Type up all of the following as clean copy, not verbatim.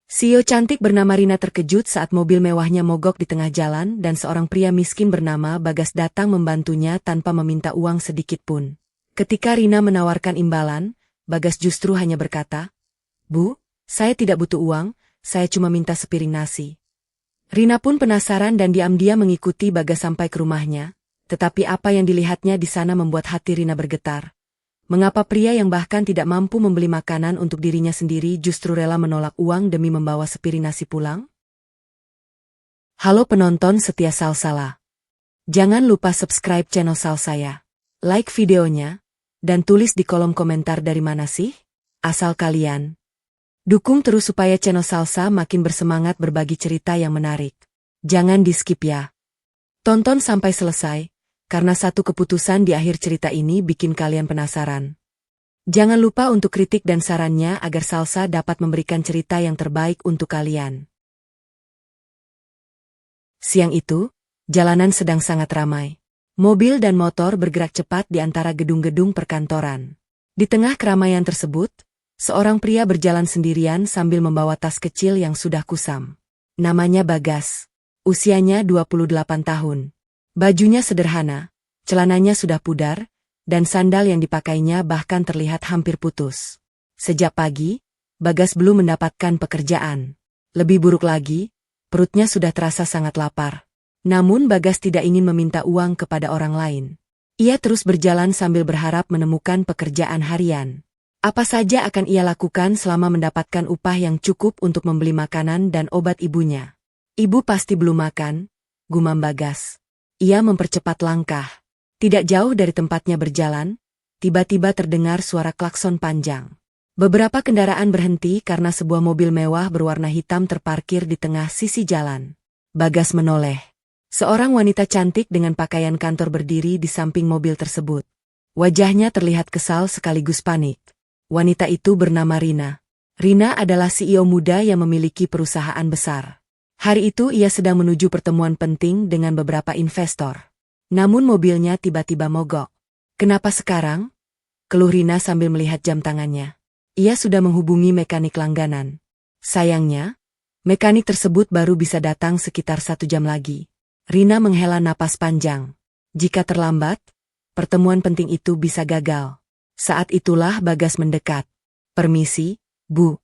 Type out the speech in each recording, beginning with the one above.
CEO cantik bernama Rina terkejut saat mobil mewahnya mogok di tengah jalan dan seorang pria miskin bernama Bagas datang membantunya tanpa meminta uang sedikit pun. Ketika Rina menawarkan imbalan, Bagas justru hanya berkata, "Bu, saya tidak butuh uang, saya cuma minta sepiring nasi." Rina pun penasaran dan diam-diam mengikuti Bagas sampai ke rumahnya, tetapi apa yang dilihatnya di sana membuat hati Rina bergetar. Mengapa pria yang bahkan tidak mampu membeli makanan untuk dirinya sendiri justru rela menolak uang demi membawa sepiring nasi pulang? Halo penonton setia Salsala. Jangan lupa subscribe channel Sal saya, like videonya, dan tulis di kolom komentar dari mana sih asal kalian. Dukung terus supaya channel Salsa makin bersemangat berbagi cerita yang menarik. Jangan di-skip ya. Tonton sampai selesai, karena satu keputusan di akhir cerita ini bikin kalian penasaran. Jangan lupa untuk kritik dan sarannya agar Salsa dapat memberikan cerita yang terbaik untuk kalian. Siang itu, jalanan sedang sangat ramai. Mobil dan motor bergerak cepat di antara gedung-gedung perkantoran. Di tengah keramaian tersebut, seorang pria berjalan sendirian sambil membawa tas kecil yang sudah kusam. Namanya Bagas. Usianya 28 tahun. Bajunya sederhana, celananya sudah pudar, dan sandal yang dipakainya bahkan terlihat hampir putus. Sejak pagi, Bagas belum mendapatkan pekerjaan. Lebih buruk lagi, perutnya sudah terasa sangat lapar. Namun Bagas tidak ingin meminta uang kepada orang lain. Ia terus berjalan sambil berharap menemukan pekerjaan harian. Apa saja akan ia lakukan selama mendapatkan upah yang cukup untuk membeli makanan dan obat ibunya. Ibu pasti belum makan, gumam Bagas. Ia mempercepat langkah. Tidak jauh dari tempatnya berjalan, tiba-tiba terdengar suara klakson panjang. Beberapa kendaraan berhenti karena sebuah mobil mewah berwarna hitam terparkir di tengah sisi jalan. Bagas menoleh. Seorang wanita cantik dengan pakaian kantor berdiri di samping mobil tersebut. Wajahnya terlihat kesal sekaligus panik. Wanita itu bernama Rina. Rina adalah CEO muda yang memiliki perusahaan besar. Hari itu ia sedang menuju pertemuan penting dengan beberapa investor. Namun mobilnya tiba-tiba mogok. Kenapa sekarang? Keluh Rina sambil melihat jam tangannya. Ia sudah menghubungi mekanik langganan. Sayangnya, mekanik tersebut baru bisa datang sekitar 1 jam lagi. Rina menghela napas panjang. Jika terlambat, pertemuan penting itu bisa gagal. Saat itulah Bagas mendekat. "Permisi, Bu."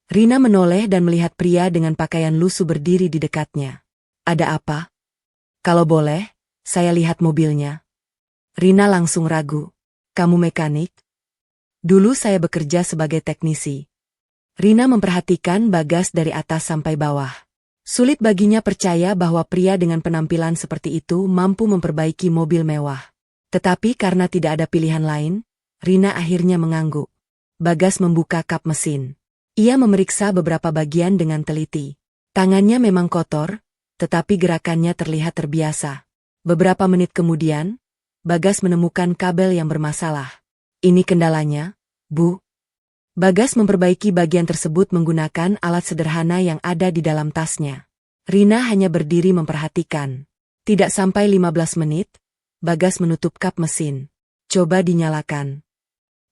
Rina menoleh dan melihat pria dengan pakaian lusuh berdiri di dekatnya. "Ada apa?" "Kalau boleh, saya lihat mobilnya." Rina langsung ragu. "Kamu mekanik?" "Dulu saya bekerja sebagai teknisi." Rina memperhatikan Bagas dari atas sampai bawah. Sulit baginya percaya bahwa pria dengan penampilan seperti itu mampu memperbaiki mobil mewah. Tetapi karena tidak ada pilihan lain, Rina akhirnya mengangguk. Bagas membuka kap mesin. Ia memeriksa beberapa bagian dengan teliti. Tangannya memang kotor, tetapi gerakannya terlihat terbiasa. Beberapa menit kemudian, Bagas menemukan kabel yang bermasalah. "Ini kendalanya, Bu." Bagas memperbaiki bagian tersebut menggunakan alat sederhana yang ada di dalam tasnya. Rina hanya berdiri memperhatikan. Tidak sampai 15 menit, Bagas menutup kap mesin. "Coba dinyalakan."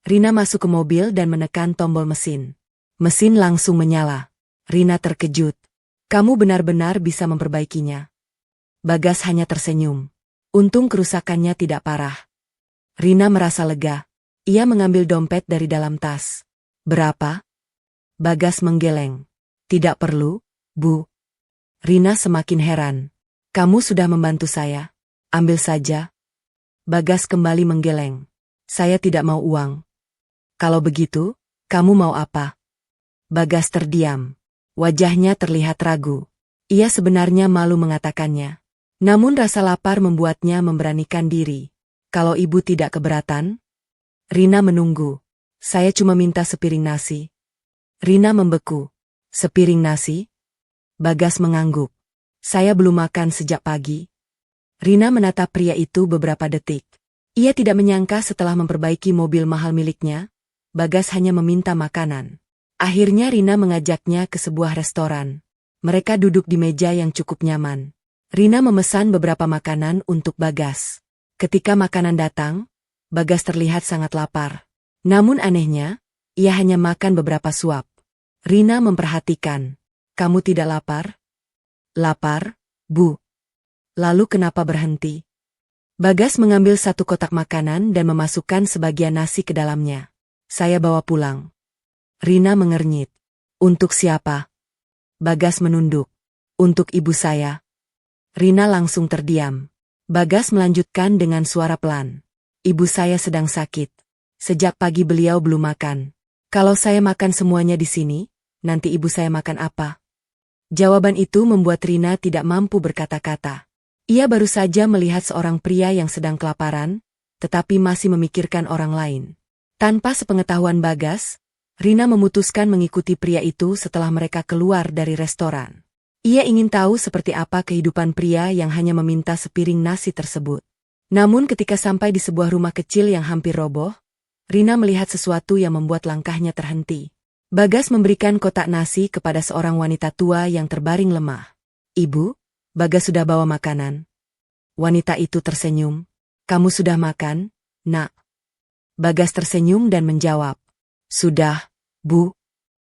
Rina masuk ke mobil dan menekan tombol mesin. Mesin langsung menyala. Rina terkejut. "Kamu benar-benar bisa memperbaikinya?" Bagas hanya tersenyum. Untung kerusakannya tidak parah. Rina merasa lega. Ia mengambil dompet dari dalam tas. "Berapa?" Bagas menggeleng. "Tidak perlu, Bu." Rina semakin heran. "Kamu sudah membantu saya. Ambil saja." Bagas kembali menggeleng. "Saya tidak mau uang." "Kalau begitu, kamu mau apa?" Bagas terdiam. Wajahnya terlihat ragu. Ia sebenarnya malu mengatakannya. Namun rasa lapar membuatnya memberanikan diri. "Kalau ibu tidak keberatan?" Rina menunggu. "Saya cuma minta sepiring nasi." Rina membeku. "Sepiring nasi?" Bagas mengangguk. "Saya belum makan sejak pagi." Rina menatap pria itu beberapa detik. Ia tidak menyangka setelah memperbaiki mobil mahal miliknya, Bagas hanya meminta makanan. Akhirnya Rina mengajaknya ke sebuah restoran. Mereka duduk di meja yang cukup nyaman. Rina memesan beberapa makanan untuk Bagas. Ketika makanan datang, Bagas terlihat sangat lapar. Namun anehnya, ia hanya makan beberapa suap. Rina memperhatikan. Kamu tidak lapar? Lapar, Bu. Lalu kenapa berhenti? Bagas mengambil satu kotak makanan dan memasukkan sebagian nasi ke dalamnya. Saya bawa pulang. Rina mengernyit. Untuk siapa? Bagas menunduk. Untuk ibu saya. Rina langsung terdiam. Bagas melanjutkan dengan suara pelan. Ibu saya sedang sakit. Sejak pagi beliau belum makan. Kalau saya makan semuanya di sini, nanti ibu saya makan apa? Jawaban itu membuat Rina tidak mampu berkata-kata. Ia baru saja melihat seorang pria yang sedang kelaparan, tetapi masih memikirkan orang lain. Tanpa sepengetahuan Bagas, Rina memutuskan mengikuti pria itu setelah mereka keluar dari restoran. Ia ingin tahu seperti apa kehidupan pria yang hanya meminta sepiring nasi tersebut. Namun ketika sampai di sebuah rumah kecil yang hampir roboh, Rina melihat sesuatu yang membuat langkahnya terhenti. Bagas memberikan kotak nasi kepada seorang wanita tua yang terbaring lemah. Ibu, Bagas sudah bawa makanan. Wanita itu tersenyum. Kamu sudah makan, Nak? Bagas tersenyum dan menjawab. Sudah, Bu.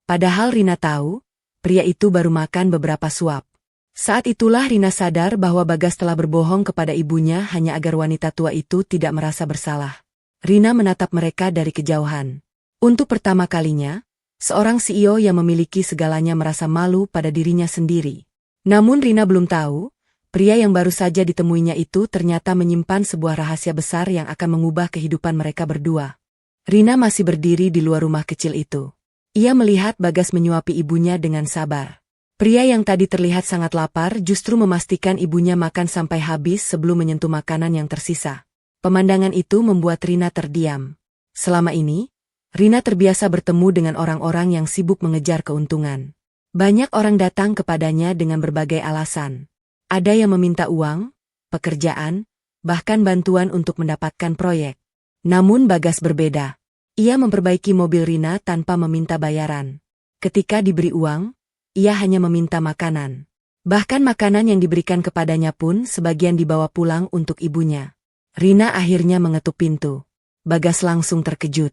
Padahal Rina tahu, pria itu baru makan beberapa suap. Saat itulah Rina sadar bahwa Bagas telah berbohong kepada ibunya hanya agar wanita tua itu tidak merasa bersalah. Rina menatap mereka dari kejauhan. Untuk pertama kalinya, seorang CEO yang memiliki segalanya merasa malu pada dirinya sendiri. Namun Rina belum tahu, pria yang baru saja ditemuinya itu ternyata menyimpan sebuah rahasia besar yang akan mengubah kehidupan mereka berdua. Rina masih berdiri di luar rumah kecil itu. Ia melihat Bagas menyuapi ibunya dengan sabar. Pria yang tadi terlihat sangat lapar justru memastikan ibunya makan sampai habis sebelum menyentuh makanan yang tersisa. Pemandangan itu membuat Rina terdiam. Selama ini, Rina terbiasa bertemu dengan orang-orang yang sibuk mengejar keuntungan. Banyak orang datang kepadanya dengan berbagai alasan. Ada yang meminta uang, pekerjaan, bahkan bantuan untuk mendapatkan proyek. Namun Bagas berbeda. Ia memperbaiki mobil Rina tanpa meminta bayaran. Ketika diberi uang, ia hanya meminta makanan. Bahkan makanan yang diberikan kepadanya pun sebagian dibawa pulang untuk ibunya. Rina akhirnya mengetuk pintu. Bagas langsung terkejut.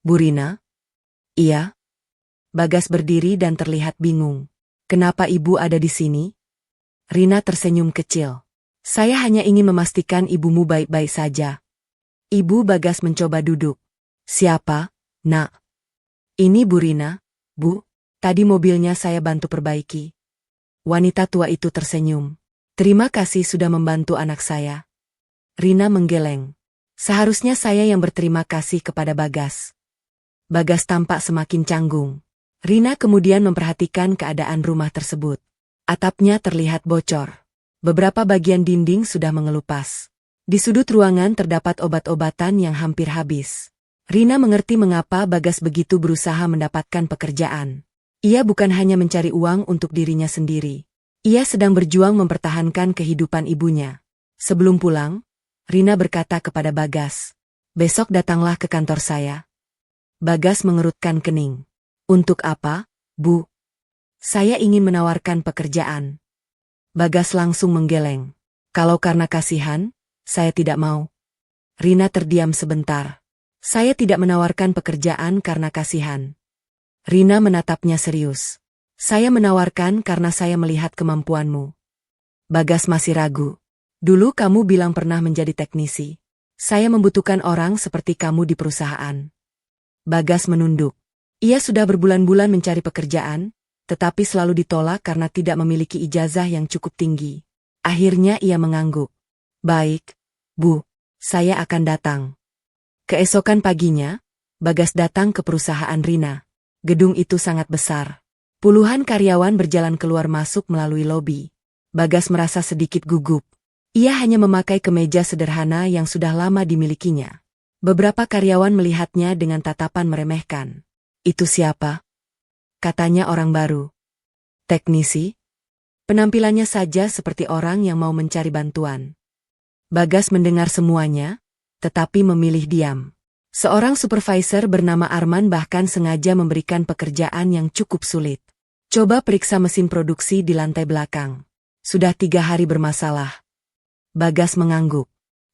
Bu Rina? Iya. Bagas berdiri dan terlihat bingung. Kenapa ibu ada di sini? Rina tersenyum kecil. Saya hanya ingin memastikan ibumu baik-baik saja. Ibu Bagas mencoba duduk. Siapa, Nak? Ini Bu Rina, Bu. Tadi mobilnya saya bantu perbaiki. Wanita tua itu tersenyum. Terima kasih sudah membantu anak saya. Rina menggeleng. Seharusnya saya yang berterima kasih kepada Bagas. Bagas tampak semakin canggung. Rina kemudian memperhatikan keadaan rumah tersebut. Atapnya terlihat bocor. Beberapa bagian dinding sudah mengelupas. Di sudut ruangan terdapat obat-obatan yang hampir habis. Rina mengerti mengapa Bagas begitu berusaha mendapatkan pekerjaan. Ia bukan hanya mencari uang untuk dirinya sendiri. Ia sedang berjuang mempertahankan kehidupan ibunya. Sebelum pulang, Rina berkata kepada Bagas, "Besok datanglah ke kantor saya." Bagas mengerutkan kening. Untuk apa, Bu? Saya ingin menawarkan pekerjaan. Bagas langsung menggeleng. Kalau karena kasihan, saya tidak mau. Rina terdiam sebentar. Saya tidak menawarkan pekerjaan karena kasihan. Rina menatapnya serius. Saya menawarkan karena saya melihat kemampuanmu. Bagas masih ragu. Dulu kamu bilang pernah menjadi teknisi. Saya membutuhkan orang seperti kamu di perusahaan. Bagas menunduk. Ia sudah berbulan-bulan mencari pekerjaan, tetapi selalu ditolak karena tidak memiliki ijazah yang cukup tinggi. Akhirnya ia mengangguk. Baik, Bu, saya akan datang. Keesokan paginya, Bagas datang ke perusahaan Rina. Gedung itu sangat besar. Puluhan karyawan berjalan keluar masuk melalui lobi. Bagas merasa sedikit gugup. Ia hanya memakai kemeja sederhana yang sudah lama dimilikinya. Beberapa karyawan melihatnya dengan tatapan meremehkan. Itu siapa? Katanya orang baru. Teknisi? Penampilannya saja seperti orang yang mau mencari bantuan. Bagas mendengar semuanya, tetapi memilih diam. Seorang supervisor bernama Arman bahkan sengaja memberikan pekerjaan yang cukup sulit. Coba periksa mesin produksi di lantai belakang. Sudah 3 hari bermasalah. Bagas mengangguk.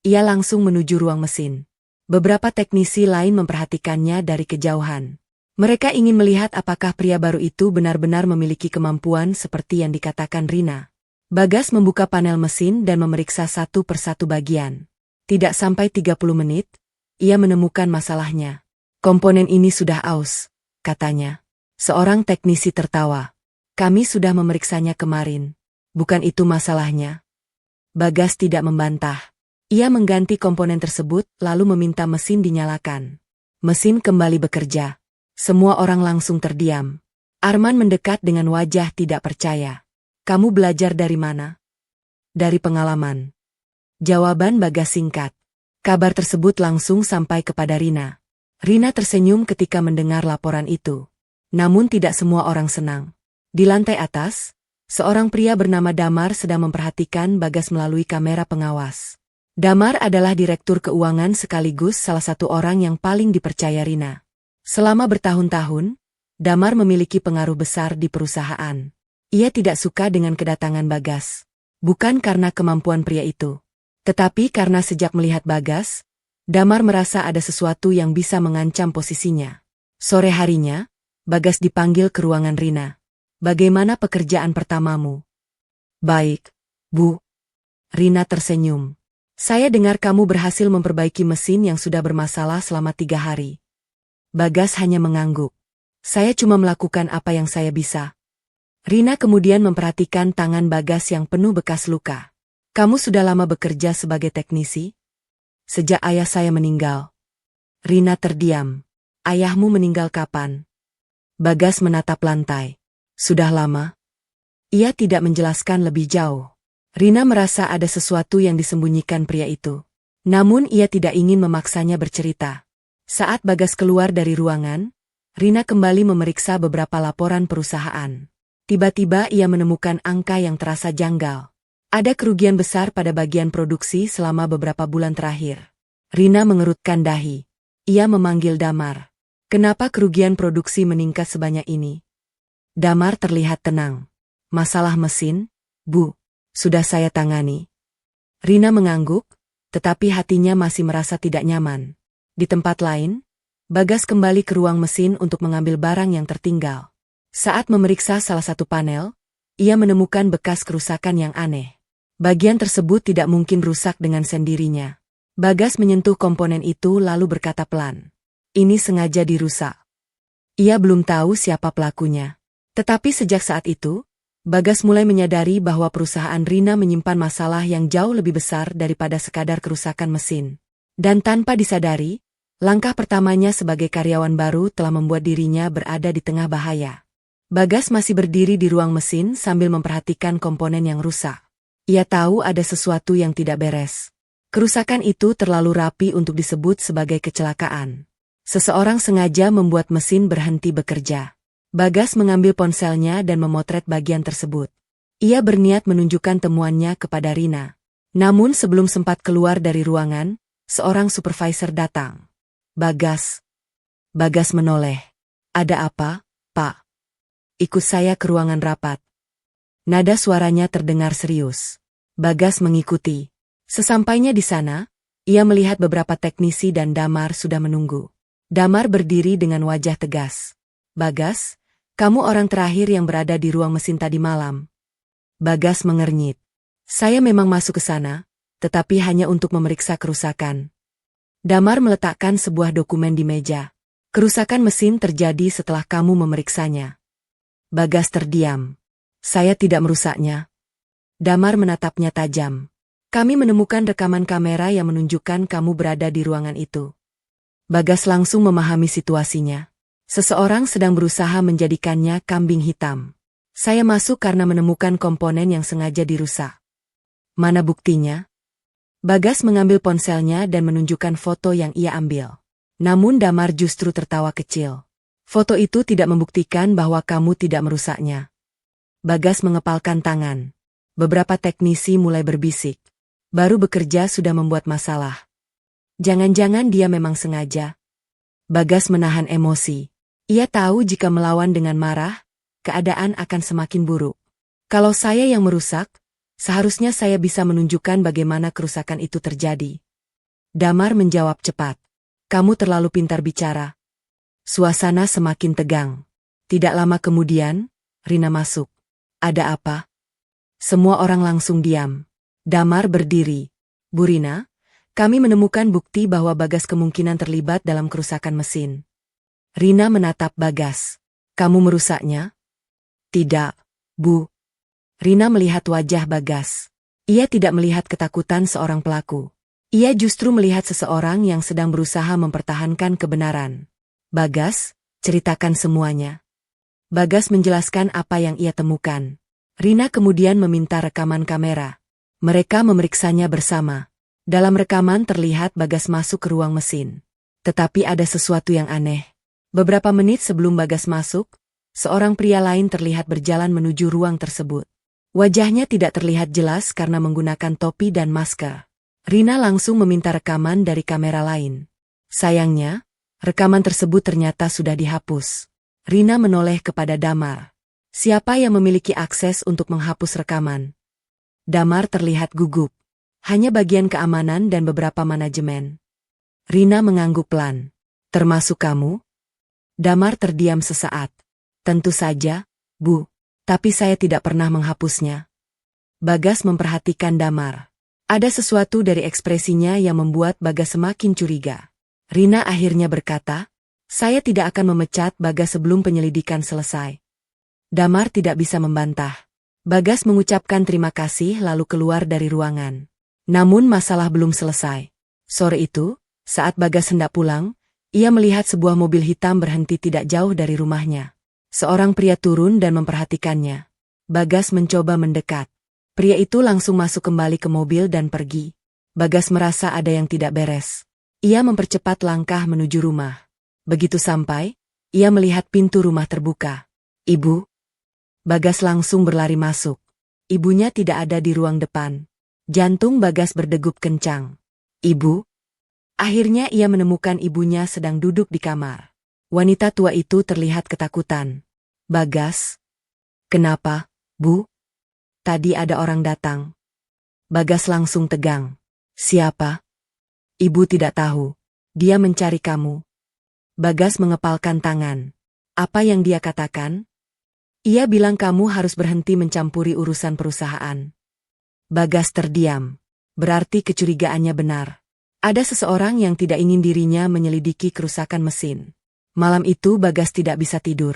Ia langsung menuju ruang mesin. Beberapa teknisi lain memperhatikannya dari kejauhan. Mereka ingin melihat apakah pria baru itu benar-benar memiliki kemampuan seperti yang dikatakan Rina. Bagas membuka panel mesin dan memeriksa satu persatu bagian. Tidak sampai 30 menit, ia menemukan masalahnya. Komponen ini sudah aus, katanya. Seorang teknisi tertawa. Kami sudah memeriksanya kemarin. Bukan itu masalahnya. Bagas tidak membantah. Ia mengganti komponen tersebut lalu meminta mesin dinyalakan. Mesin kembali bekerja. Semua orang langsung terdiam. Arman mendekat dengan wajah tidak percaya. Kamu belajar dari mana? Dari pengalaman. Jawaban Bagas singkat. Kabar tersebut langsung sampai kepada Rina. Rina tersenyum ketika mendengar laporan itu. Namun tidak semua orang senang. Di lantai atas, seorang pria bernama Damar sedang memperhatikan Bagas melalui kamera pengawas. Damar adalah direktur keuangan sekaligus salah satu orang yang paling dipercaya Rina. Selama bertahun-tahun, Damar memiliki pengaruh besar di perusahaan. Ia tidak suka dengan kedatangan Bagas. Bukan karena kemampuan pria itu. Tetapi karena sejak melihat Bagas, Damar merasa ada sesuatu yang bisa mengancam posisinya. Sore harinya, Bagas dipanggil ke ruangan Rina. Bagaimana pekerjaan pertamamu? Baik, Bu. Rina tersenyum. Saya dengar kamu berhasil memperbaiki mesin yang sudah bermasalah selama 3 hari. Bagas hanya mengangguk. Saya cuma melakukan apa yang saya bisa. Rina kemudian memperhatikan tangan Bagas yang penuh bekas luka. Kamu sudah lama bekerja sebagai teknisi? Sejak ayah saya meninggal. Rina terdiam. Ayahmu meninggal kapan? Bagas menatap lantai. Sudah lama? Ia tidak menjelaskan lebih jauh. Rina merasa ada sesuatu yang disembunyikan pria itu. Namun ia tidak ingin memaksanya bercerita. Saat Bagas keluar dari ruangan, Rina kembali memeriksa beberapa laporan perusahaan. Tiba-tiba ia menemukan angka yang terasa janggal. Ada kerugian besar pada bagian produksi selama beberapa bulan terakhir. Rina mengerutkan dahi. Ia memanggil Damar. Kenapa kerugian produksi meningkat sebanyak ini? Damar terlihat tenang. Masalah mesin, Bu, sudah saya tangani. Rina mengangguk, tetapi hatinya masih merasa tidak nyaman. Di tempat lain, Bagas kembali ke ruang mesin untuk mengambil barang yang tertinggal. Saat memeriksa salah satu panel, ia menemukan bekas kerusakan yang aneh. Bagian tersebut tidak mungkin rusak dengan sendirinya. Bagas menyentuh komponen itu lalu berkata pelan. Ini sengaja dirusak. Ia belum tahu siapa pelakunya. Tetapi sejak saat itu, Bagas mulai menyadari bahwa perusahaan Rina menyimpan masalah yang jauh lebih besar daripada sekadar kerusakan mesin. Dan tanpa disadari, langkah pertamanya sebagai karyawan baru telah membuat dirinya berada di tengah bahaya. Bagas masih berdiri di ruang mesin sambil memperhatikan komponen yang rusak. Ia tahu ada sesuatu yang tidak beres. Kerusakan itu terlalu rapi untuk disebut sebagai kecelakaan. Seseorang sengaja membuat mesin berhenti bekerja. Bagas mengambil ponselnya dan memotret bagian tersebut. Ia berniat menunjukkan temuannya kepada Rina. Namun sebelum sempat keluar dari ruangan, seorang supervisor datang. Bagas. Bagas menoleh. Ada apa, Pak? Ikut saya ke ruangan rapat. Nada suaranya terdengar serius. Bagas mengikuti. Sesampainya di sana, ia melihat beberapa teknisi dan Damar sudah menunggu. Damar berdiri dengan wajah tegas. Bagas, kamu orang terakhir yang berada di ruang mesin tadi malam. Bagas mengernyit. Saya memang masuk ke sana, tetapi hanya untuk memeriksa kerusakan. Damar meletakkan sebuah dokumen di meja. Kerusakan mesin terjadi setelah kamu memeriksanya. Bagas terdiam. Saya tidak merusaknya. Damar menatapnya tajam. Kami menemukan rekaman kamera yang menunjukkan kamu berada di ruangan itu. Bagas langsung memahami situasinya. Seseorang sedang berusaha menjadikannya kambing hitam. Saya masuk karena menemukan komponen yang sengaja dirusak. Mana buktinya? Bagas mengambil ponselnya dan menunjukkan foto yang ia ambil. Namun Damar justru tertawa kecil. Foto itu tidak membuktikan bahwa kamu tidak merusaknya. Bagas mengepalkan tangan. Beberapa teknisi mulai berbisik. Baru bekerja sudah membuat masalah. Jangan-jangan dia memang sengaja. Bagas menahan emosi. Ia tahu jika melawan dengan marah, keadaan akan semakin buruk. Kalau saya yang merusak, seharusnya saya bisa menunjukkan bagaimana kerusakan itu terjadi. Damar menjawab cepat. Kamu terlalu pintar bicara. Suasana semakin tegang. Tidak lama kemudian, Rina masuk. Ada apa? Semua orang langsung diam. Damar berdiri. Bu Rina, kami menemukan bukti bahwa Bagas kemungkinan terlibat dalam kerusakan mesin. Rina menatap Bagas. Kamu merusaknya? Tidak, Bu. Rina melihat wajah Bagas. Ia tidak melihat ketakutan seorang pelaku. Ia justru melihat seseorang yang sedang berusaha mempertahankan kebenaran. Bagas, ceritakan semuanya. Bagas menjelaskan apa yang ia temukan. Rina kemudian meminta rekaman kamera. Mereka memeriksanya bersama. Dalam rekaman terlihat Bagas masuk ke ruang mesin. Tetapi ada sesuatu yang aneh. Beberapa menit sebelum Bagas masuk, seorang pria lain terlihat berjalan menuju ruang tersebut. Wajahnya tidak terlihat jelas karena menggunakan topi dan masker. Rina langsung meminta rekaman dari kamera lain. Sayangnya, rekaman tersebut ternyata sudah dihapus. Rina menoleh kepada Damar. Siapa yang memiliki akses untuk menghapus rekaman? Damar terlihat gugup. Hanya bagian keamanan dan beberapa manajemen. Rina mengangguk pelan. Termasuk kamu? Damar terdiam sesaat. Tentu saja, Bu. Tapi saya tidak pernah menghapusnya. Bagas memperhatikan Damar. Ada sesuatu dari ekspresinya yang membuat Bagas semakin curiga. Rina akhirnya berkata, saya tidak akan memecat Bagas sebelum penyelidikan selesai. Damar tidak bisa membantah. Bagas mengucapkan terima kasih lalu keluar dari ruangan. Namun masalah belum selesai. Sore itu, saat Bagas hendak pulang, ia melihat sebuah mobil hitam berhenti tidak jauh dari rumahnya. Seorang pria turun dan memperhatikannya. Bagas mencoba mendekat. Pria itu langsung masuk kembali ke mobil dan pergi. Bagas merasa ada yang tidak beres. Ia mempercepat langkah menuju rumah. Begitu sampai, ia melihat pintu rumah terbuka. Ibu. Bagas langsung berlari masuk. Ibunya tidak ada di ruang depan. Jantung Bagas berdegup kencang. Ibu. Akhirnya ia menemukan ibunya sedang duduk di kamar. Wanita tua itu terlihat ketakutan. Bagas. Kenapa, Bu? Tadi ada orang datang. Bagas langsung tegang. Siapa? Ibu tidak tahu. Dia mencari kamu. Bagas mengepalkan tangan. Apa yang dia katakan? Ia bilang kamu harus berhenti mencampuri urusan perusahaan. Bagas terdiam. Berarti kecurigaannya benar. Ada seseorang yang tidak ingin dirinya menyelidiki kerusakan mesin. Malam itu Bagas tidak bisa tidur.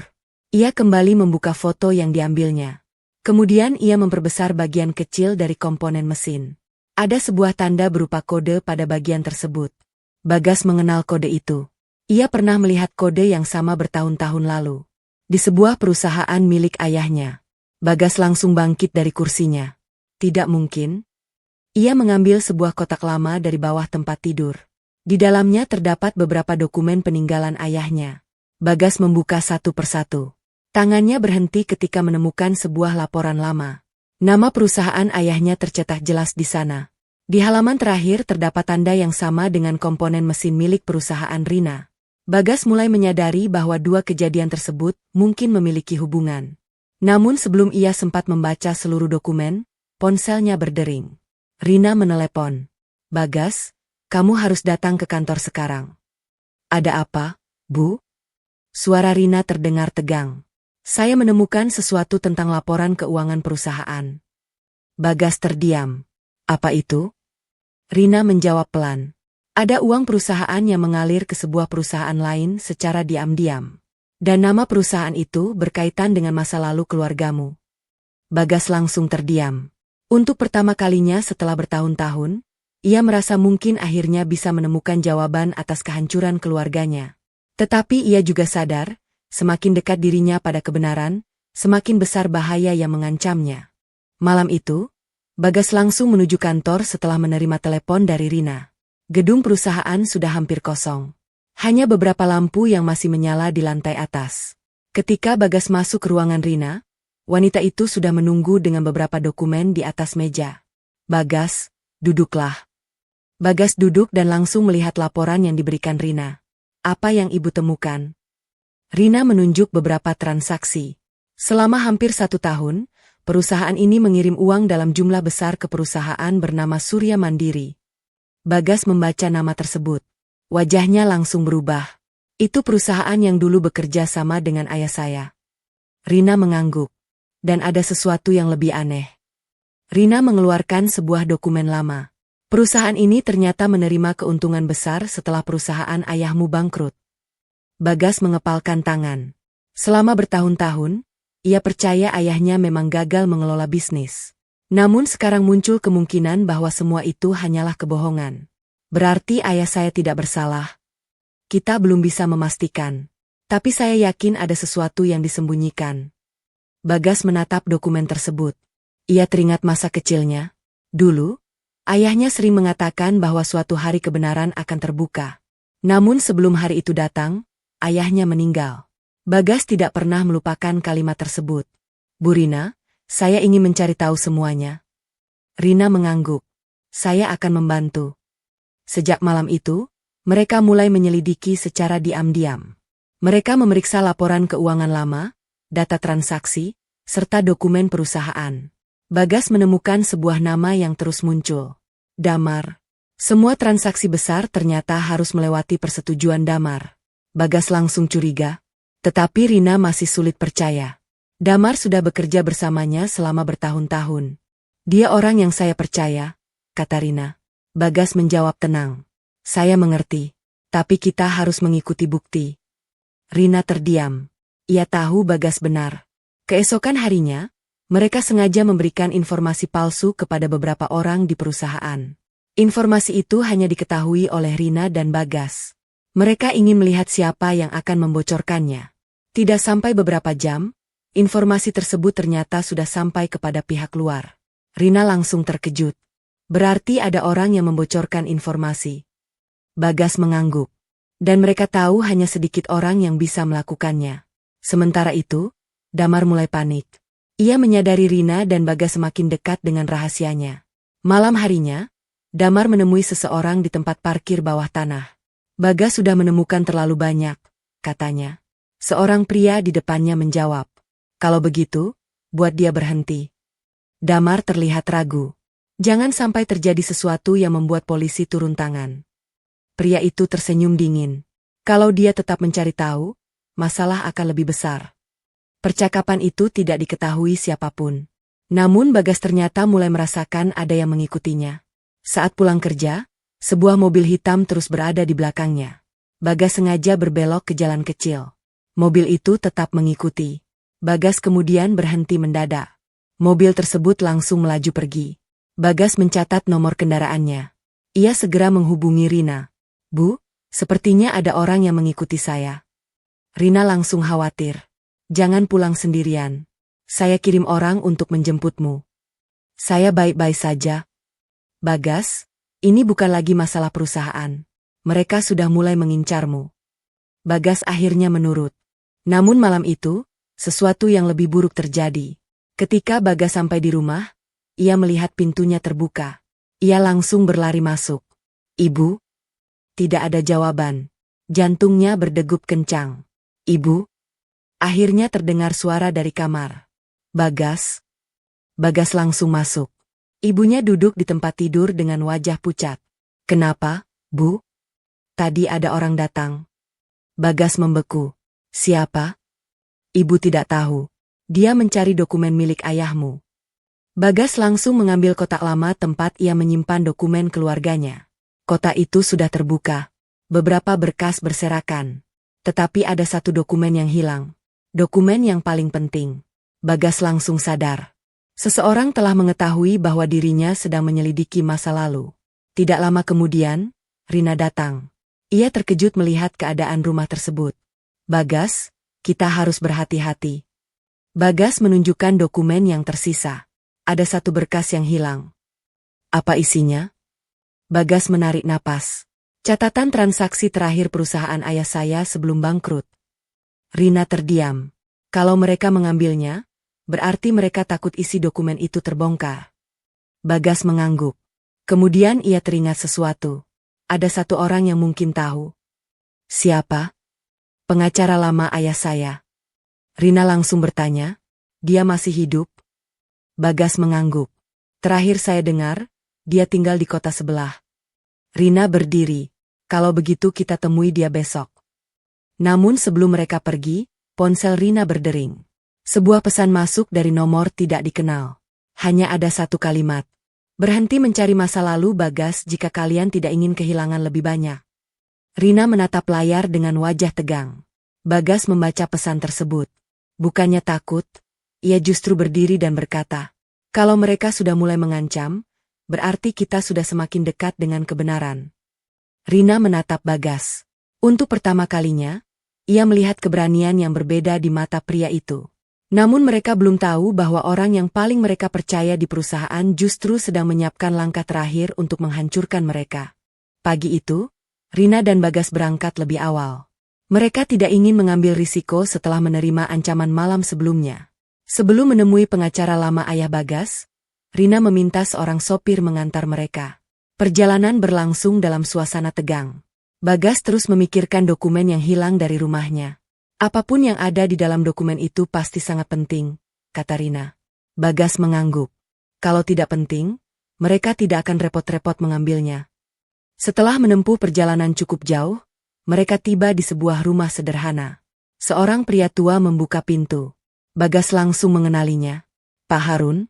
Ia kembali membuka foto yang diambilnya. Kemudian ia memperbesar bagian kecil dari komponen mesin. Ada sebuah tanda berupa kode pada bagian tersebut. Bagas mengenal kode itu. Ia pernah melihat kode yang sama bertahun-tahun lalu. Di sebuah perusahaan milik ayahnya. Bagas langsung bangkit dari kursinya. Tidak mungkin. Ia mengambil sebuah kotak lama dari bawah tempat tidur. Di dalamnya terdapat beberapa dokumen peninggalan ayahnya. Bagas membuka satu persatu. Tangannya berhenti ketika menemukan sebuah laporan lama. Nama perusahaan ayahnya tercetak jelas di sana. Di halaman terakhir terdapat tanda yang sama dengan komponen mesin milik perusahaan Rina. Bagas mulai menyadari bahwa dua kejadian tersebut mungkin memiliki hubungan. Namun sebelum ia sempat membaca seluruh dokumen, ponselnya berdering. Rina menelepon. Bagas, kamu harus datang ke kantor sekarang. Ada apa, Bu? Suara Rina terdengar tegang. Saya menemukan sesuatu tentang laporan keuangan perusahaan. Bagas terdiam. Apa itu? Rina menjawab pelan. Ada uang perusahaan yang mengalir ke sebuah perusahaan lain secara diam-diam. Dan nama perusahaan itu berkaitan dengan masa lalu keluargamu. Bagas langsung terdiam. Untuk pertama kalinya setelah bertahun-tahun, ia merasa mungkin akhirnya bisa menemukan jawaban atas kehancuran keluarganya. Tetapi ia juga sadar, semakin dekat dirinya pada kebenaran, semakin besar bahaya yang mengancamnya. Malam itu, Bagas langsung menuju kantor setelah menerima telepon dari Rina. Gedung perusahaan sudah hampir kosong. Hanya beberapa lampu yang masih menyala di lantai atas. Ketika Bagas masuk ke ruangan Rina, wanita itu sudah menunggu dengan beberapa dokumen di atas meja. Bagas, duduklah. Bagas duduk dan langsung melihat laporan yang diberikan Rina. Apa yang ibu temukan? Rina menunjuk beberapa transaksi. Selama hampir 1 tahun, perusahaan ini mengirim uang dalam jumlah besar ke perusahaan bernama Surya Mandiri. Bagas membaca nama tersebut. Wajahnya langsung berubah. Itu perusahaan yang dulu bekerja sama dengan ayah saya. Rina mengangguk. Dan ada sesuatu yang lebih aneh. Rina mengeluarkan sebuah dokumen lama. Perusahaan ini ternyata menerima keuntungan besar setelah perusahaan ayahmu bangkrut. Bagas mengepalkan tangan. Selama bertahun-tahun, ia percaya ayahnya memang gagal mengelola bisnis. Namun sekarang muncul kemungkinan bahwa semua itu hanyalah kebohongan. Berarti ayah saya tidak bersalah. Kita belum bisa memastikan. Tapi saya yakin ada sesuatu yang disembunyikan. Bagas menatap dokumen tersebut. Ia teringat masa kecilnya. Dulu, ayahnya sering mengatakan bahwa suatu hari kebenaran akan terbuka. Namun sebelum hari itu datang, ayahnya meninggal. Bagas tidak pernah melupakan kalimat tersebut. Bu Rina, saya ingin mencari tahu semuanya. Rina mengangguk. Saya akan membantu. Sejak malam itu, mereka mulai menyelidiki secara diam-diam. Mereka memeriksa laporan keuangan lama, data transaksi, serta dokumen perusahaan. Bagas menemukan sebuah nama yang terus muncul. Damar. Semua transaksi besar ternyata harus melewati persetujuan Damar. Bagas langsung curiga. Tetapi Rina masih sulit percaya. Damar sudah bekerja bersamanya selama bertahun-tahun. Dia orang yang saya percaya, kata Rina. Bagas menjawab tenang. Saya mengerti. Tapi kita harus mengikuti bukti. Rina terdiam. Ia tahu Bagas benar. Keesokan harinya, mereka sengaja memberikan informasi palsu kepada beberapa orang di perusahaan. Informasi itu hanya diketahui oleh Rina dan Bagas. Mereka ingin melihat siapa yang akan membocorkannya. Tidak sampai beberapa jam, informasi tersebut ternyata sudah sampai kepada pihak luar. Rina langsung terkejut. Berarti ada orang yang membocorkan informasi. Bagas mengangguk. Dan mereka tahu hanya sedikit orang yang bisa melakukannya. Sementara itu, Damar mulai panik. Ia menyadari Rina dan Bagas semakin dekat dengan rahasianya. Malam harinya, Damar menemui seseorang di tempat parkir bawah tanah. Bagas sudah menemukan terlalu banyak, katanya. Seorang pria di depannya menjawab. Kalau begitu, buat dia berhenti. Damar terlihat ragu. Jangan sampai terjadi sesuatu yang membuat polisi turun tangan. Pria itu tersenyum dingin. Kalau dia tetap mencari tahu, masalah akan lebih besar. Percakapan itu tidak diketahui siapapun. Namun Bagas ternyata mulai merasakan ada yang mengikutinya. Saat pulang kerja, sebuah mobil hitam terus berada di belakangnya. Bagas sengaja berbelok ke jalan kecil. Mobil itu tetap mengikuti. Bagas kemudian berhenti mendadak. Mobil tersebut langsung melaju pergi. Bagas mencatat nomor kendaraannya. Ia segera menghubungi Rina. Bu, sepertinya ada orang yang mengikuti saya. Rina langsung khawatir. Jangan pulang sendirian. Saya kirim orang untuk menjemputmu. Saya baik-baik saja. Bagas, ini bukan lagi masalah perusahaan. Mereka sudah mulai mengincarmu. Bagas akhirnya menurut. Namun malam itu, sesuatu yang lebih buruk terjadi. Ketika Bagas sampai di rumah, ia melihat pintunya terbuka. Ia langsung berlari masuk. Ibu? Tidak ada jawaban. Jantungnya berdegup kencang. Ibu? Akhirnya terdengar suara dari kamar. Bagas? Bagas langsung masuk. Ibunya duduk di tempat tidur dengan wajah pucat. Kenapa, Bu? Tadi ada orang datang. Bagas membeku. Siapa? Ibu tidak tahu. Dia mencari dokumen milik ayahmu. Bagas langsung mengambil kotak lama tempat ia menyimpan dokumen keluarganya. Kotak itu sudah terbuka. Beberapa berkas berserakan. Tetapi ada satu dokumen yang hilang. Dokumen yang paling penting. Bagas langsung sadar. Seseorang telah mengetahui bahwa dirinya sedang menyelidiki masa lalu. Tidak lama kemudian, Rina datang. Ia terkejut melihat keadaan rumah tersebut. Bagas, kita harus berhati-hati. Bagas menunjukkan dokumen yang tersisa. Ada satu berkas yang hilang. Apa isinya? Bagas menarik napas. Catatan transaksi terakhir perusahaan ayah saya sebelum bangkrut. Rina terdiam. Kalau mereka mengambilnya, berarti mereka takut isi dokumen itu terbongkar. Bagas mengangguk. Kemudian ia teringat sesuatu. Ada satu orang yang mungkin tahu. Siapa? Pengacara lama ayah saya. Rina langsung bertanya. Dia masih hidup? Bagas mengangguk. Terakhir saya dengar, dia tinggal di kota sebelah. Rina berdiri. Kalau begitu kita temui dia besok. Namun sebelum mereka pergi, ponsel Rina berdering. Sebuah pesan masuk dari nomor tidak dikenal. Hanya ada satu kalimat. Berhenti mencari masa lalu Bagas jika kalian tidak ingin kehilangan lebih banyak. Rina menatap layar dengan wajah tegang. Bagas membaca pesan tersebut. Bukannya takut, ia justru berdiri dan berkata, kalau mereka sudah mulai mengancam, berarti kita sudah semakin dekat dengan kebenaran. Rina menatap Bagas. Untuk pertama kalinya, ia melihat keberanian yang berbeda di mata pria itu. Namun mereka belum tahu bahwa orang yang paling mereka percaya di perusahaan justru sedang menyiapkan langkah terakhir untuk menghancurkan mereka. Pagi itu, Rina dan Bagas berangkat lebih awal. Mereka tidak ingin mengambil risiko setelah menerima ancaman malam sebelumnya. Sebelum menemui pengacara lama ayah Bagas, Rina meminta seorang sopir mengantar mereka. Perjalanan berlangsung dalam suasana tegang. Bagas terus memikirkan dokumen yang hilang dari rumahnya. Apapun yang ada di dalam dokumen itu pasti sangat penting, kata Rina. Bagas mengangguk. Kalau tidak penting, mereka tidak akan repot-repot mengambilnya. Setelah menempuh perjalanan cukup jauh, mereka tiba di sebuah rumah sederhana. Seorang pria tua membuka pintu. Bagas langsung mengenalinya. Pak Harun?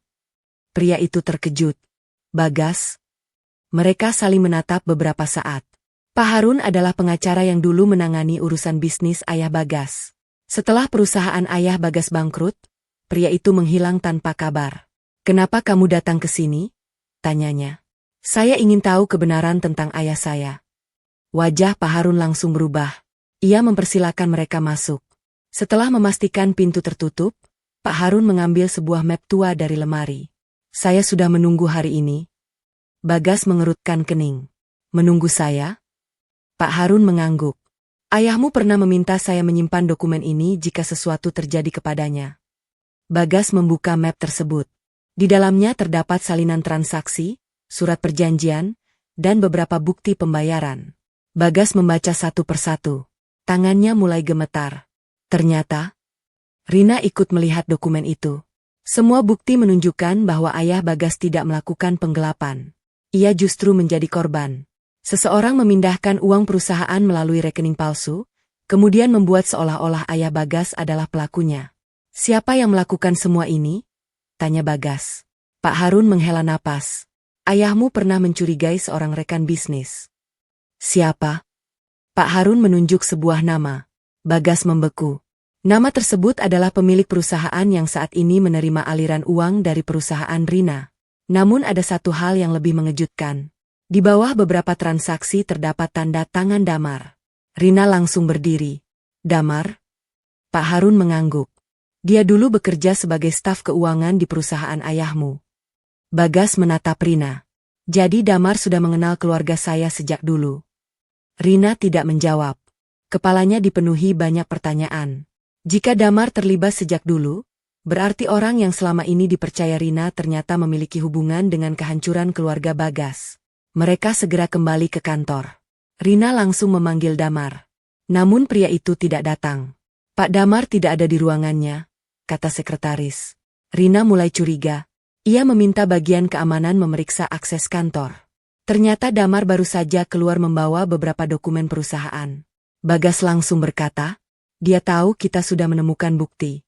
Pria itu terkejut. Bagas? Mereka saling menatap beberapa saat. Pak Harun adalah pengacara yang dulu menangani urusan bisnis ayah Bagas. Setelah perusahaan ayah Bagas bangkrut, pria itu menghilang tanpa kabar. Kenapa kamu datang ke sini? Tanyanya. Saya ingin tahu kebenaran tentang ayah saya. Wajah Pak Harun langsung berubah. Ia mempersilakan mereka masuk. Setelah memastikan pintu tertutup, Pak Harun mengambil sebuah map tua dari lemari. Saya sudah menunggu hari ini. Bagas mengerutkan kening. Menunggu saya? Pak Harun mengangguk. Ayahmu pernah meminta saya menyimpan dokumen ini jika sesuatu terjadi kepadanya. Bagas membuka map tersebut. Di dalamnya terdapat salinan transaksi, surat perjanjian, dan beberapa bukti pembayaran. Bagas membaca satu persatu. Tangannya mulai gemetar. Ternyata, Rina ikut melihat dokumen itu. Semua bukti menunjukkan bahwa ayah Bagas tidak melakukan penggelapan. Ia justru menjadi korban. Seseorang memindahkan uang perusahaan melalui rekening palsu, kemudian membuat seolah-olah ayah Bagas adalah pelakunya. Siapa yang melakukan semua ini? Tanya Bagas. Pak Harun menghela napas. Ayahmu pernah mencurigai seorang rekan bisnis. Siapa? Pak Harun menunjuk sebuah nama. Bagas membeku. Nama tersebut adalah pemilik perusahaan yang saat ini menerima aliran uang dari perusahaan Rina. Namun ada satu hal yang lebih mengejutkan. Di bawah beberapa transaksi terdapat tanda tangan Damar. Rina langsung berdiri. Damar? Pak Harun mengangguk. Dia dulu bekerja sebagai staf keuangan di perusahaan ayahmu. Bagas menatap Rina. Jadi Damar sudah mengenal keluarga saya sejak dulu. Rina tidak menjawab. Kepalanya dipenuhi banyak pertanyaan. Jika Damar terlibat sejak dulu, berarti orang yang selama ini dipercaya Rina ternyata memiliki hubungan dengan kehancuran keluarga Bagas. Mereka segera kembali ke kantor. Rina langsung memanggil Damar. Namun pria itu tidak datang. Pak Damar tidak ada di ruangannya, kata sekretaris. Rina mulai curiga. Ia meminta bagian keamanan memeriksa akses kantor. Ternyata Damar baru saja keluar membawa beberapa dokumen perusahaan. Bagas langsung berkata, dia tahu kita sudah menemukan bukti.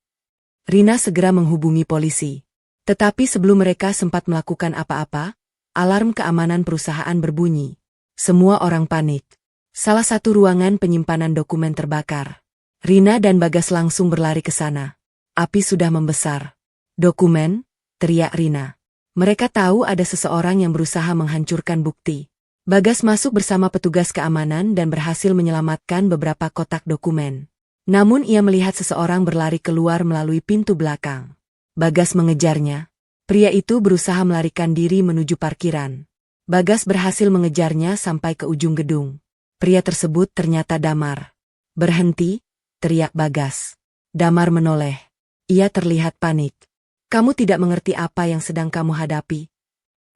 Rina segera menghubungi polisi. Tetapi sebelum mereka sempat melakukan apa-apa, alarm keamanan perusahaan berbunyi. Semua orang panik. Salah satu ruangan penyimpanan dokumen terbakar. Rina dan Bagas langsung berlari ke sana. Api sudah membesar. Dokumen, teriak Rina. Mereka tahu ada seseorang yang berusaha menghancurkan bukti. Bagas masuk bersama petugas keamanan dan berhasil menyelamatkan beberapa kotak dokumen. Namun ia melihat seseorang berlari keluar melalui pintu belakang. Bagas mengejarnya. Pria itu berusaha melarikan diri menuju parkiran. Bagas berhasil mengejarnya sampai ke ujung gedung. Pria tersebut ternyata Damar. Berhenti, teriak Bagas. Damar menoleh. Ia terlihat panik. Kamu tidak mengerti apa yang sedang kamu hadapi.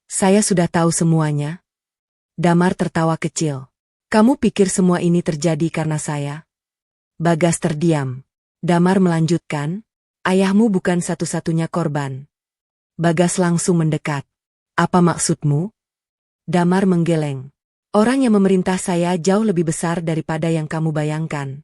Saya sudah tahu semuanya. Damar tertawa kecil. Kamu pikir semua ini terjadi karena saya? Bagas terdiam. Damar melanjutkan, ayahmu bukan satu-satunya korban. Bagas langsung mendekat. Apa maksudmu? Damar menggeleng. Orang yang memerintah saya jauh lebih besar daripada yang kamu bayangkan.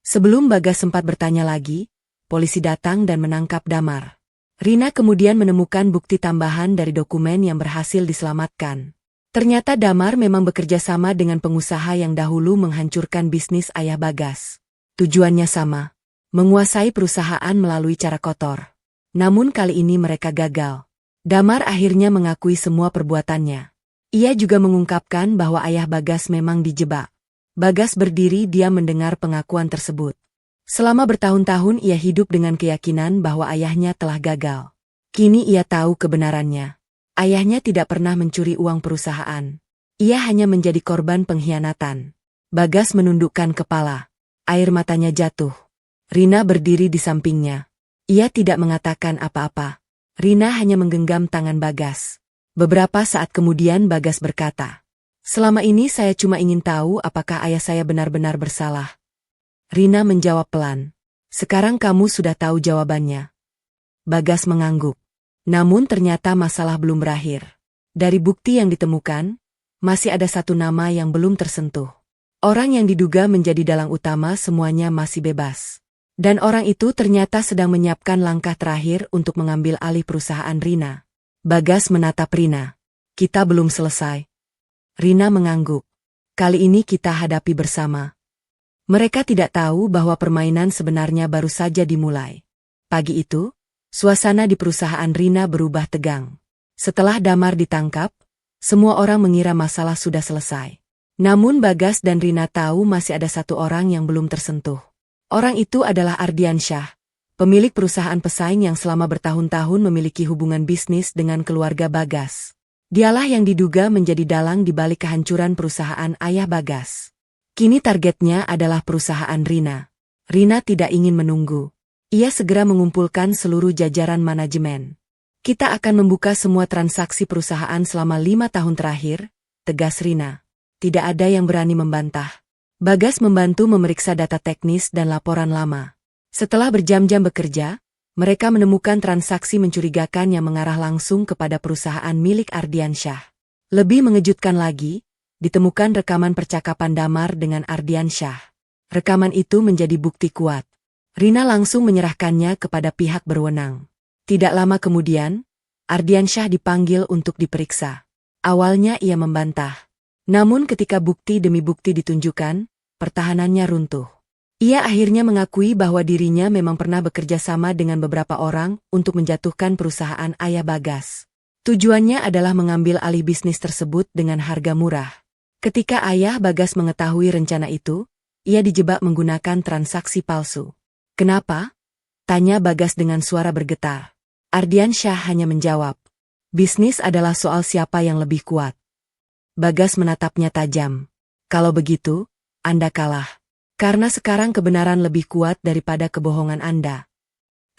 Sebelum Bagas sempat bertanya lagi, polisi datang dan menangkap Damar. Rina kemudian menemukan bukti tambahan dari dokumen yang berhasil diselamatkan. Ternyata Damar memang bekerja sama dengan pengusaha yang dahulu menghancurkan bisnis ayah Bagas. Tujuannya sama, menguasai perusahaan melalui cara kotor. Namun kali ini mereka gagal. Damar akhirnya mengakui semua perbuatannya. Ia juga mengungkapkan bahwa ayah Bagas memang dijebak. Bagas berdiri diam mendengar pengakuan tersebut. Selama bertahun-tahun ia hidup dengan keyakinan bahwa ayahnya telah gagal. Kini ia tahu kebenarannya. Ayahnya tidak pernah mencuri uang perusahaan. Ia hanya menjadi korban pengkhianatan. Bagas menundukkan kepala. Air matanya jatuh. Rina berdiri di sampingnya. Ia tidak mengatakan apa-apa. Rina hanya menggenggam tangan Bagas. Beberapa saat kemudian Bagas berkata, "Selama ini saya cuma ingin tahu apakah ayah saya benar-benar bersalah." Rina menjawab pelan, "Sekarang kamu sudah tahu jawabannya." Bagas mengangguk. Namun ternyata masalah belum berakhir. Dari bukti yang ditemukan, masih ada satu nama yang belum tersentuh. Orang yang diduga menjadi dalang utama semuanya masih bebas. Dan orang itu ternyata sedang menyiapkan langkah terakhir untuk mengambil alih perusahaan Rina. Bagas menatap Rina. "Kita belum selesai." Rina mengangguk. "Kali ini kita hadapi bersama." Mereka tidak tahu bahwa permainan sebenarnya baru saja dimulai. Pagi itu, suasana di perusahaan Rina berubah tegang. Setelah Damar ditangkap, semua orang mengira masalah sudah selesai. Namun Bagas dan Rina tahu masih ada satu orang yang belum tersentuh. Orang itu adalah Ardiansyah, pemilik perusahaan pesaing yang selama bertahun-tahun memiliki hubungan bisnis dengan keluarga Bagas. Dialah yang diduga menjadi dalang di balik kehancuran perusahaan ayah Bagas. Kini targetnya adalah perusahaan Rina. Rina tidak ingin menunggu. Ia segera mengumpulkan seluruh jajaran manajemen. "Kita akan membuka semua transaksi perusahaan selama 5 tahun terakhir," tegas Rina. Tidak ada yang berani membantah. Bagas membantu memeriksa data teknis dan laporan lama. Setelah berjam-jam bekerja, mereka menemukan transaksi mencurigakan yang mengarah langsung kepada perusahaan milik Ardiansyah. Lebih mengejutkan lagi, ditemukan rekaman percakapan Damar dengan Ardiansyah. Rekaman itu menjadi bukti kuat. Rina langsung menyerahkannya kepada pihak berwenang. Tidak lama kemudian, Ardiansyah dipanggil untuk diperiksa. Awalnya ia membantah. Namun ketika bukti demi bukti ditunjukkan, pertahanannya runtuh. Ia akhirnya mengakui bahwa dirinya memang pernah bekerja sama dengan beberapa orang untuk menjatuhkan perusahaan ayah Bagas. Tujuannya adalah mengambil alih bisnis tersebut dengan harga murah. Ketika ayah Bagas mengetahui rencana itu, ia dijebak menggunakan transaksi palsu. "Kenapa?" tanya Bagas dengan suara bergetar. Ardiansyah hanya menjawab, "Bisnis adalah soal siapa yang lebih kuat." Bagas menatapnya tajam. "Kalau begitu, Anda kalah. Karena sekarang kebenaran lebih kuat daripada kebohongan Anda."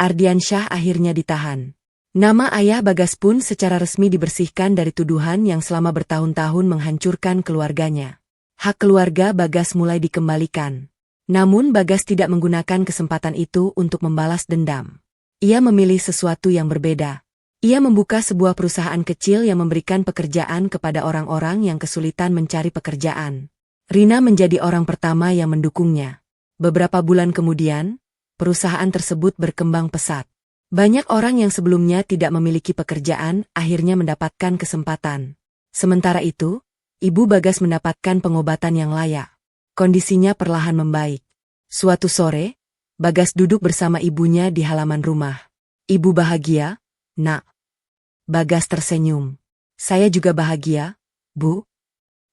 Ardiansyah akhirnya ditahan. Nama ayah Bagas pun secara resmi dibersihkan dari tuduhan yang selama bertahun-tahun menghancurkan keluarganya. Hak keluarga Bagas mulai dikembalikan. Namun Bagas tidak menggunakan kesempatan itu untuk membalas dendam. Ia memilih sesuatu yang berbeda. Ia membuka sebuah perusahaan kecil yang memberikan pekerjaan kepada orang-orang yang kesulitan mencari pekerjaan. Rina menjadi orang pertama yang mendukungnya. Beberapa bulan kemudian, perusahaan tersebut berkembang pesat. Banyak orang yang sebelumnya tidak memiliki pekerjaan akhirnya mendapatkan kesempatan. Sementara itu, ibu Bagas mendapatkan pengobatan yang layak. Kondisinya perlahan membaik. Suatu sore, Bagas duduk bersama ibunya di halaman rumah. "Ibu bahagia, Nak?" Bagas tersenyum. "Saya juga bahagia, Bu."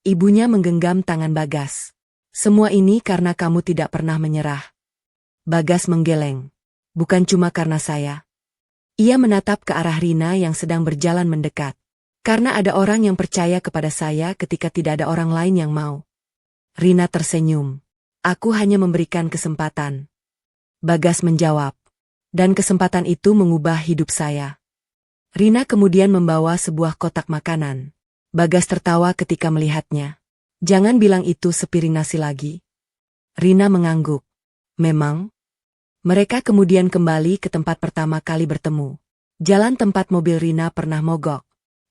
Ibunya menggenggam tangan Bagas. "Semua ini karena kamu tidak pernah menyerah." Bagas menggeleng. "Bukan cuma karena saya." Ia menatap ke arah Rina yang sedang berjalan mendekat. "Karena ada orang yang percaya kepada saya ketika tidak ada orang lain yang mau." Rina tersenyum. "Aku hanya memberikan kesempatan." Bagas menjawab. "Dan kesempatan itu mengubah hidup saya." Rina kemudian membawa sebuah kotak makanan. Bagas tertawa ketika melihatnya. "Jangan bilang itu sepiring nasi lagi." Rina mengangguk. "Memang." Mereka kemudian kembali ke tempat pertama kali bertemu. Jalan tempat mobil Rina pernah mogok.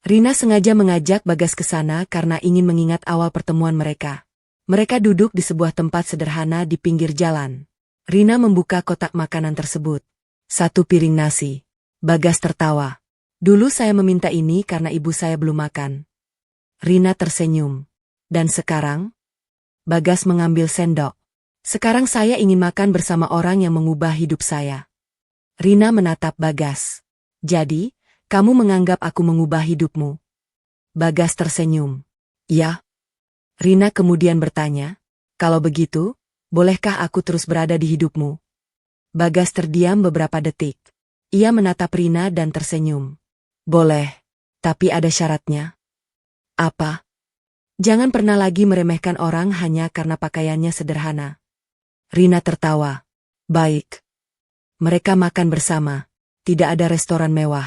Rina sengaja mengajak Bagas ke sana karena ingin mengingat awal pertemuan mereka. Mereka duduk di sebuah tempat sederhana di pinggir jalan. Rina membuka kotak makanan tersebut. 1 piring nasi. Bagas tertawa. Dulu saya meminta ini karena ibu saya belum makan. Rina tersenyum. Dan sekarang? Bagas mengambil sendok. Sekarang saya ingin makan bersama orang yang mengubah hidup saya. Rina menatap Bagas. Jadi, kamu menganggap aku mengubah hidupmu? Bagas tersenyum. Ya. Rina kemudian bertanya, kalau begitu, bolehkah aku terus berada di hidupmu? Bagas terdiam beberapa detik. Ia menatap Rina dan tersenyum. Boleh, tapi ada syaratnya. Apa? Jangan pernah lagi meremehkan orang hanya karena pakaiannya sederhana. Rina tertawa. Baik. Mereka makan bersama. Tidak ada restoran mewah.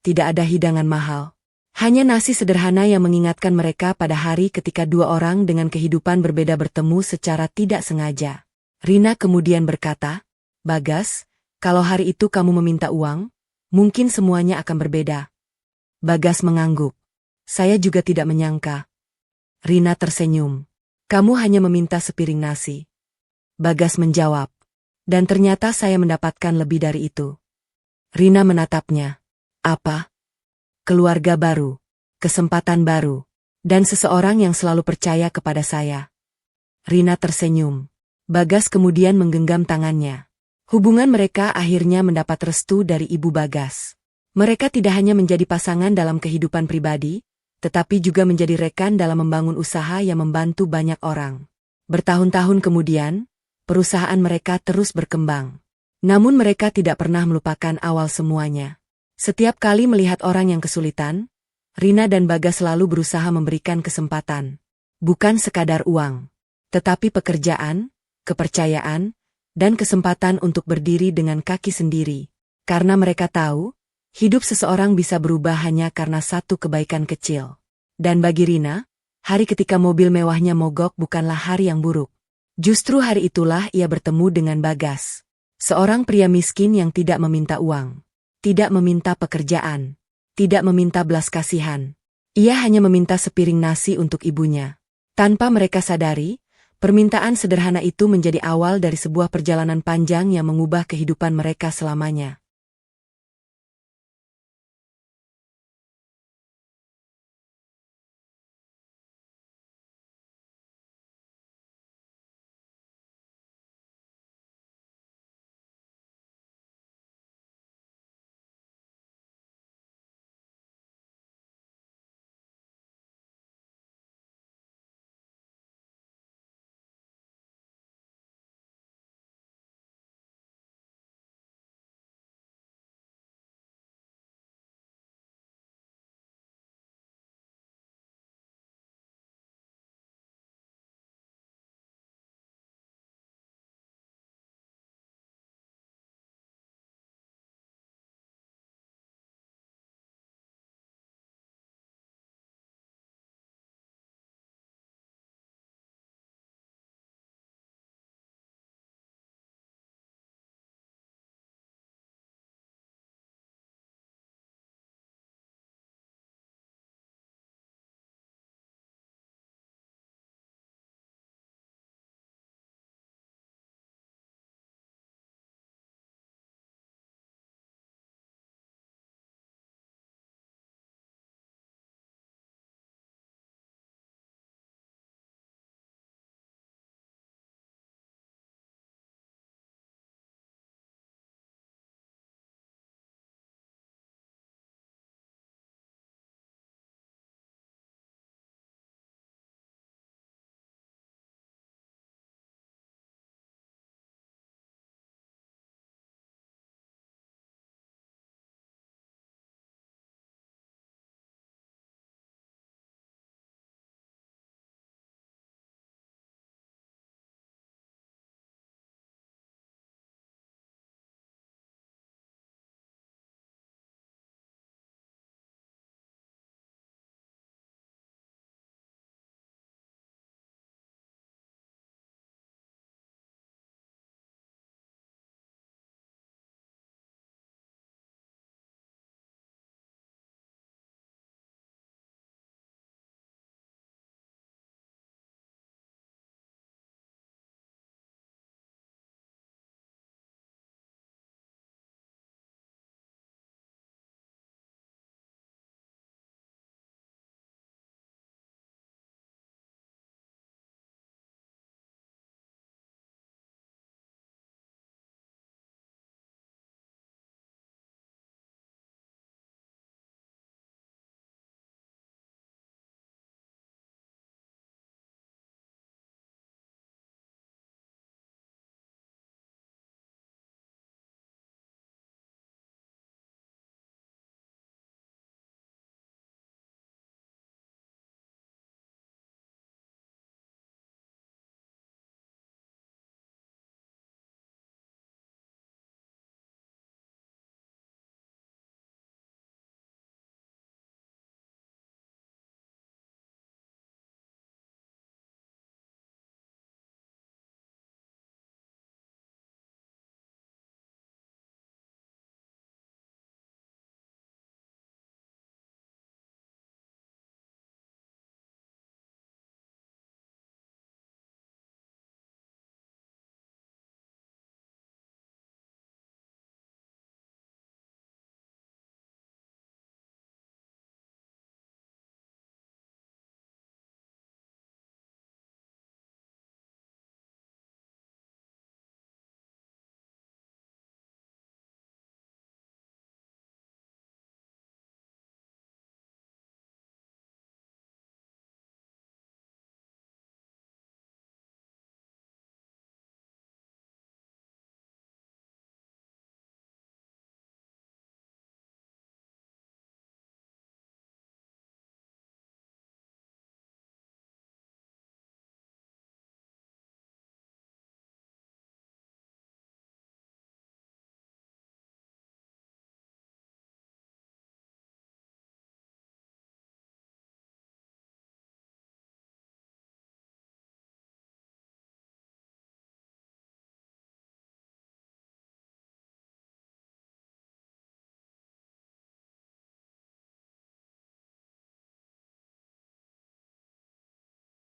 Tidak ada hidangan mahal. Hanya nasi sederhana yang mengingatkan mereka pada hari ketika dua orang dengan kehidupan berbeda bertemu secara tidak sengaja. Rina kemudian berkata, Bagas, kalau hari itu kamu meminta uang, mungkin semuanya akan berbeda. Bagas mengangguk. Saya juga tidak menyangka. Rina tersenyum. Kamu hanya meminta sepiring nasi. Bagas menjawab. Dan ternyata saya mendapatkan lebih dari itu. Rina menatapnya. Apa? Keluarga baru, kesempatan baru, dan seseorang yang selalu percaya kepada saya. Rina tersenyum. Bagas kemudian menggenggam tangannya. Hubungan mereka akhirnya mendapat restu dari ibu Bagas. Mereka tidak hanya menjadi pasangan dalam kehidupan pribadi, tetapi juga menjadi rekan dalam membangun usaha yang membantu banyak orang. Bertahun-tahun kemudian, perusahaan mereka terus berkembang. Namun mereka tidak pernah melupakan awal semuanya. Setiap kali melihat orang yang kesulitan, Rina dan Bagas selalu berusaha memberikan kesempatan. Bukan sekadar uang, tetapi pekerjaan, kepercayaan, dan kesempatan untuk berdiri dengan kaki sendiri. Karena mereka tahu, hidup seseorang bisa berubah hanya karena satu kebaikan kecil. Dan bagi Rina, hari ketika mobil mewahnya mogok bukanlah hari yang buruk. Justru hari itulah ia bertemu dengan Bagas. Seorang pria miskin yang tidak meminta uang, tidak meminta pekerjaan, tidak meminta belas kasihan. Ia hanya meminta sepiring nasi untuk ibunya. Tanpa mereka sadari, permintaan sederhana itu menjadi awal dari sebuah perjalanan panjang yang mengubah kehidupan mereka selamanya.